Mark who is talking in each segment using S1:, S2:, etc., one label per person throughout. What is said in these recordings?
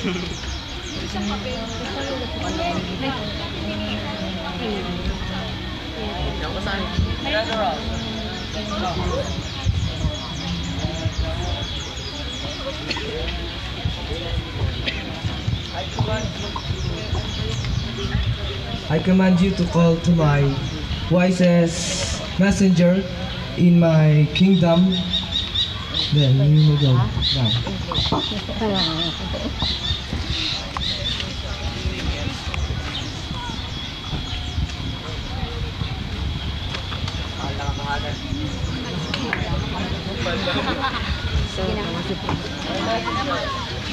S1: I command you to call to my wisest messenger in my kingdom. Then you will go now.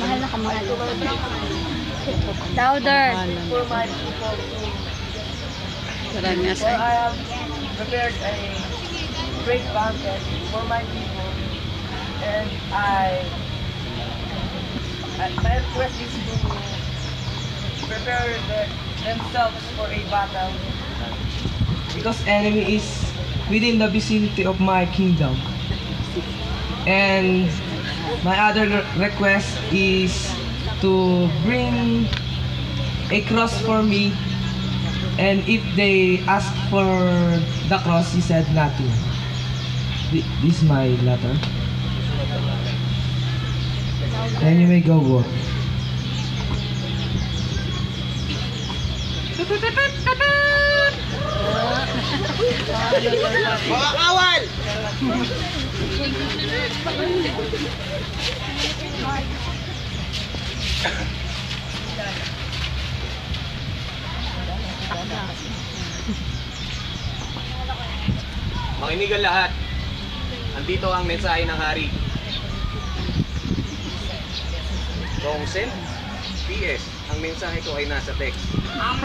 S2: Mahal na kamahal. Louder.
S3: For my people. For I have prepared a great banquet for my people, and my request is to prepare themselves for a battle.
S1: Because enemy is within the vicinity of my kingdom. And my other request is to bring a cross for me, and if they ask for the cross, he said nothing. This is my letter. Then you may go work.
S3: Mga kawal!
S4: Makinig ang lahat. Andito ang mensahe ng hari. Kung send, PS, ang mensahe ko ay nasa text.
S2: Ang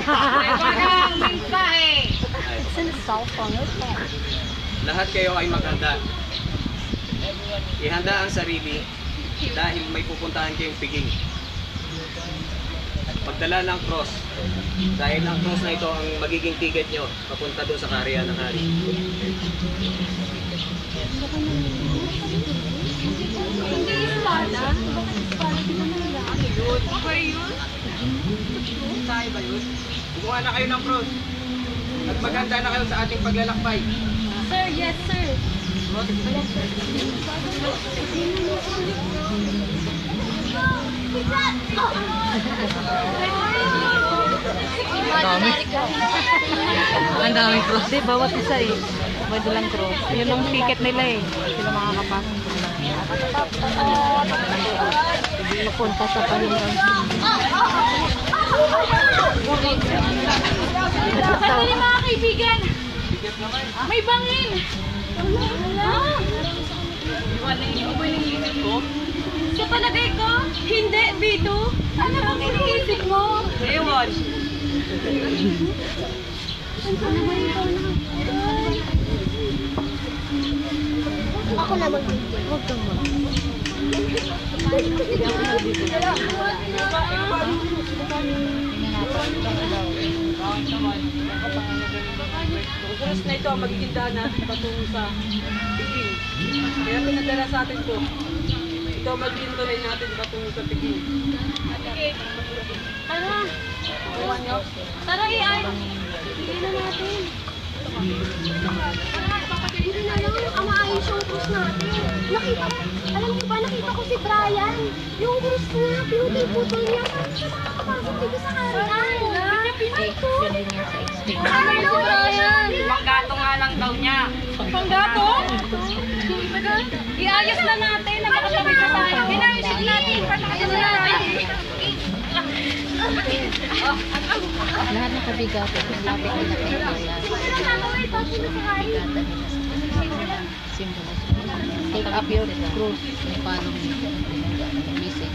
S2: mensahe.
S4: Lahat kayo ay maghanda. Ihanda ang sarili dahil may pupuntahan kayong piging. Pagdala ng cross, dahil ang cross na ito ang magiging ticket nyo papunta doon sa kaharian ng hari.
S2: Hindi espada. Okay yun?
S4: Tayo ba yun? Kumuha na kayo ng cross at maghanda na kayo sa ating paglalakbay.
S2: Sir, yes sir.
S3: Ang daming cross. Di, bawat isa eh. May dalang cross. Yun ang ticket nila eh. Sila makakapasok. Hindi mapunta sa Panginoon.
S2: Sandali mga kaibigan. May bangin. Iwalay mo ba yung isip ko? Sa palagay ko? Hindi, Vito. Ano bang iniisip mo?
S3: Ewan.
S2: Ako na mag-video. Huwag kang
S3: Cross na ito ang magiging daan natin patungo sa Peking. Kaya pinadala sa atin to. Ito ang magiging tulay natin patungo sa Peking.
S2: Tara. Tara, i-ay. Bigyan na natin. Hindi na lang ang maayos yung cruise natin. Nakita ko, alam niyo ba, nakita ko si Brian. Yung cruise niya, pinutol-putol niya. Parang siya makakapasok dito sa harian. Ay, to. Ano si Brian?
S3: Panggato nga lang daw niya.
S2: Panggato? Iayos na natin. Nakakasabay na tayo. Inayos natin. Ayos na natin.
S3: Lahat ng kabigato, malapit na kayo. Take up your cross and follow me. Message.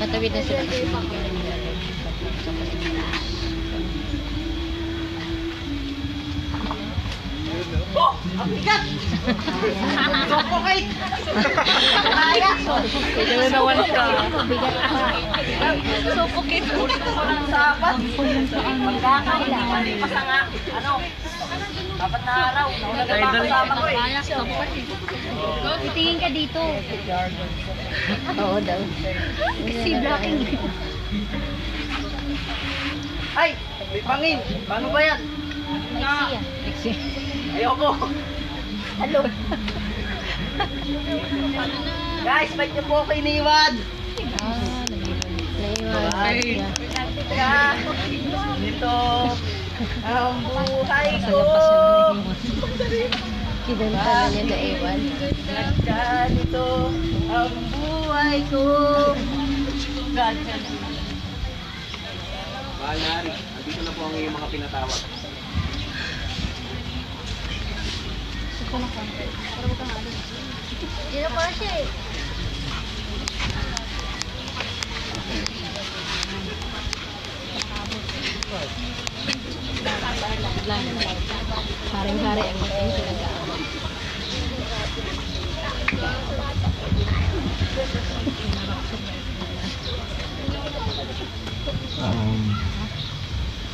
S3: Patawid na sila kasi
S2: Oh! Ang bigat! Sokokate!
S3: kaya naman ka.
S2: Sokokate! Ulit ko lang sa apat. Magkakailangan. Pasanga. Ano?
S3: Apat na araw. Nauna na ba kasama ko eh.
S2: Titingin ka dito. Oo daw. Kasi blocking.
S3: Ay! May pangin! Paano ba yan?
S2: Lexi.
S3: Ayoko!
S2: Hello.
S3: Guys, ba't niyo po ako iniwan? Ito ang buhay ko.
S2: Kinanta na niya na ewan.
S3: Ganito ang buhay ko.
S4: Mahal na Ari, andito na po ang iyong mga pinatawag.
S2: Dito pa siya eh. Haring-hari ang mating talaga.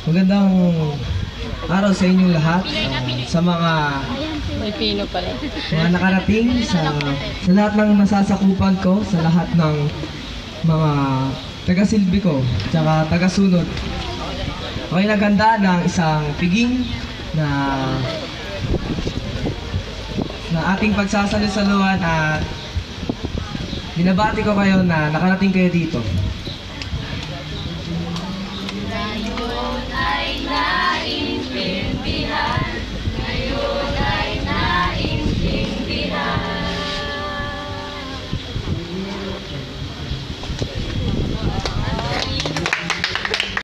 S1: Magandang araw sa inyong lahat. Sa mga
S2: May pino pala.
S1: mga nakarating, sa lahat ng nasasakupan ko, sa lahat ng mga taga-silbi ko, tsaka taga-sunod. Ako'y naghanda ng isang piging na ating pagsasalusaluhan at binabati ko kayo na nakarating kayo dito.